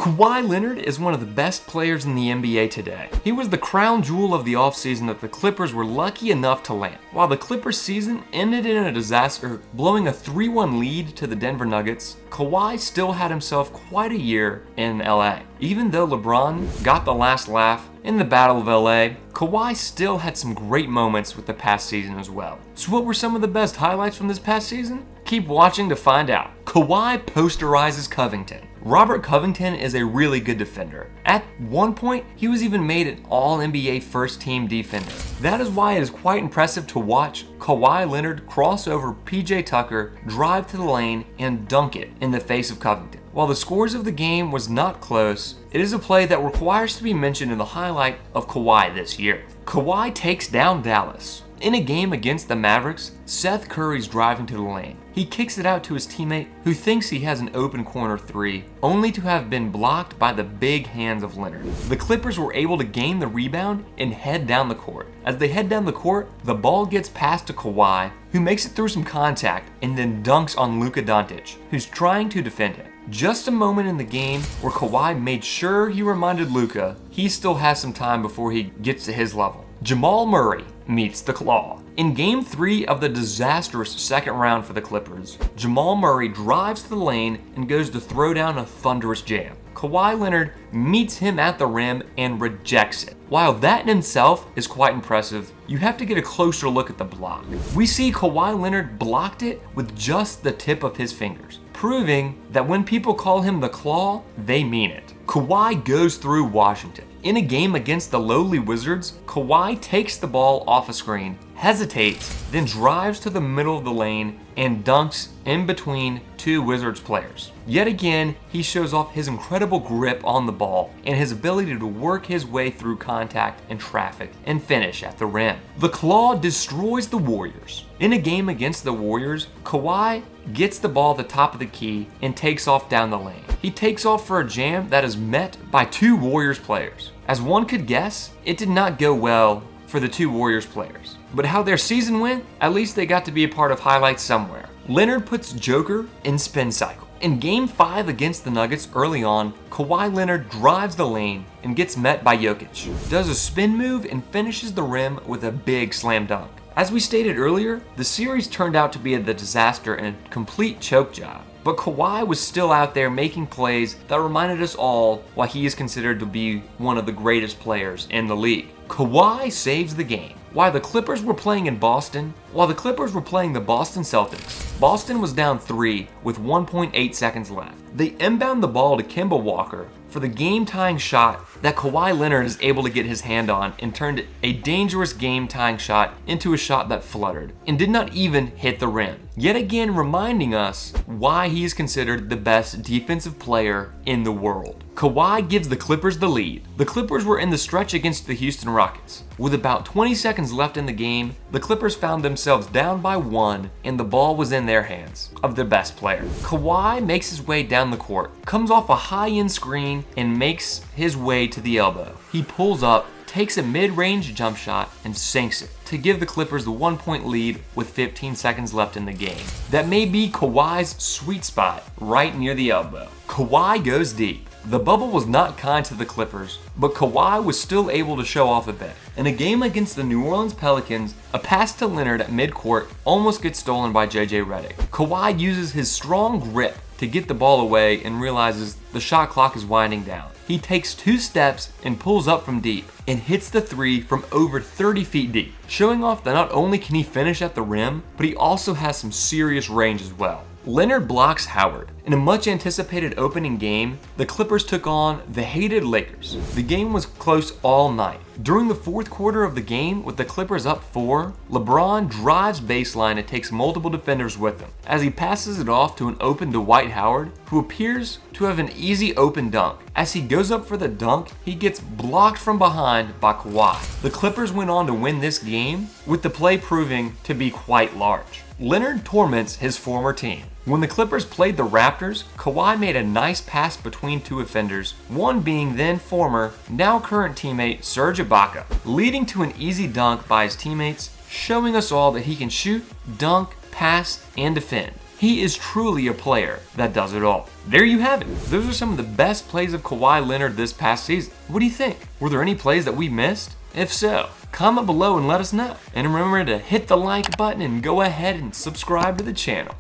Kawhi Leonard is one of the best players in the NBA today. He was the crown jewel of the offseason that the Clippers were lucky enough to land. While the Clippers season ended in a disaster, blowing a 3-1 lead to the Denver Nuggets, Kawhi still had himself quite a year in LA. Even though LeBron got the last laugh in the Battle of LA, Kawhi still had some great moments with the past season as well. So what were some of the best highlights from this past season? Keep watching to find out. Kawhi posterizes Covington. Robert Covington is a really good defender. At one point, he was even made an All-NBA first-team defender. That is why it is quite impressive to watch Kawhi Leonard cross over PJ Tucker, drive to the lane, and dunk it in the face of Covington. While the scores of the game was not close, it is a play that requires to be mentioned in the highlight of Kawhi this year. Kawhi takes down Dallas. In a game against the Mavericks, Seth Curry's driving to the lane. He kicks it out to his teammate who thinks he has an open corner three, only to have been blocked by the big hands of Leonard. The Clippers were able to gain the rebound and head down the court. As they head down the court, the ball gets passed to Kawhi, who makes it through some contact and then dunks on Luka Doncic, who's trying to defend him. Just a moment in the game where Kawhi made sure he reminded Luka he still has some time before he gets to his level. Jamal Murray meets the Claw. In Game 3 of the disastrous second round for the Clippers, Jamal Murray drives to the lane and goes to throw down a thunderous jam. Kawhi Leonard meets him at the rim and rejects it. While that in itself is quite impressive, you have to get a closer look at the block. We see Kawhi Leonard blocked it with just the tip of his fingers, proving that when people call him the Claw, they mean it. Kawhi goes through Washington. In a game against the lowly Wizards, Kawhi takes the ball off a screen, hesitates, then drives to the middle of the lane and dunks in between two Wizards players. Yet again, he shows off his incredible grip on the ball and his ability to work his way through contact and traffic and finish at the rim. The Claw destroys the Warriors. In a game against the Warriors, Kawhi gets the ball at the top of the key and takes off down the lane. He takes off for a jam that is met by two Warriors players. As one could guess, it did not go well for the two Warriors players. But how their season went, at least they got to be a part of highlights somewhere. Leonard puts Joker in spin cycle. In Game 5 against the Nuggets early on, Kawhi Leonard drives the lane and gets met by Jokic, does a spin move and finishes the rim with a big slam dunk. As we stated earlier, the series turned out to be a disaster and a complete choke job. But Kawhi was still out there making plays that reminded us all why he is considered to be one of the greatest players in the league. Kawhi saves the game. While the Clippers were playing the Boston Celtics, Boston was down 3 with 1.8 seconds left. They inbound the ball to Kemba Walker for the game-tying shot that Kawhi Leonard is able to get his hand on and turned a dangerous game-tying shot into a shot that fluttered and did not even hit the rim. Yet again reminding us why he is considered the best defensive player in the world. Kawhi gives the Clippers the lead. The Clippers were in the stretch against the Houston Rockets. With about 20 seconds left in the game, the Clippers found themselves down by 1 and the ball was in their hands of their best player. Kawhi makes his way down the court, comes off a high-end screen and makes his way to the elbow. He pulls up, takes a mid-range jump shot and sinks it to give the Clippers the 1-point lead with 15 seconds left in the game. That may be Kawhi's sweet spot, right near the elbow. Kawhi goes deep. The bubble was not kind to the Clippers, but Kawhi was still able to show off a bit. In a game against the New Orleans Pelicans, a pass to Leonard at midcourt almost gets stolen by JJ Redick. Kawhi uses his strong grip to get the ball away and realizes the shot clock is winding down. He takes 2 steps and pulls up from deep and hits the 3 from over 30 feet deep, showing off that not only can he finish at the rim, but he also has some serious range as well. Leonard blocks Howard. In a much anticipated opening game, the Clippers took on the hated Lakers. The game was close all night. During the fourth quarter of the game, with the Clippers up 4, LeBron drives baseline and takes multiple defenders with him. As he passes it off to an open Dwight Howard, who appears to have an easy open dunk. As he goes up for the dunk, he gets blocked from behind by Kawhi. The Clippers went on to win this game, with the play proving to be quite large. Leonard torments his former team. When the Clippers played the Raptors, Kawhi made a nice pass between two offenders, one being then former, now current teammate Serge Ibaka, leading to an easy dunk by his teammates, showing us all that he can shoot, dunk, pass, and defend. He is truly a player that does it all. There you have it. Those are some of the best plays of Kawhi Leonard this past season. What do you think? Were there any plays that we missed? If so, comment below and let us know. And remember to hit the like button and go ahead and subscribe to the channel.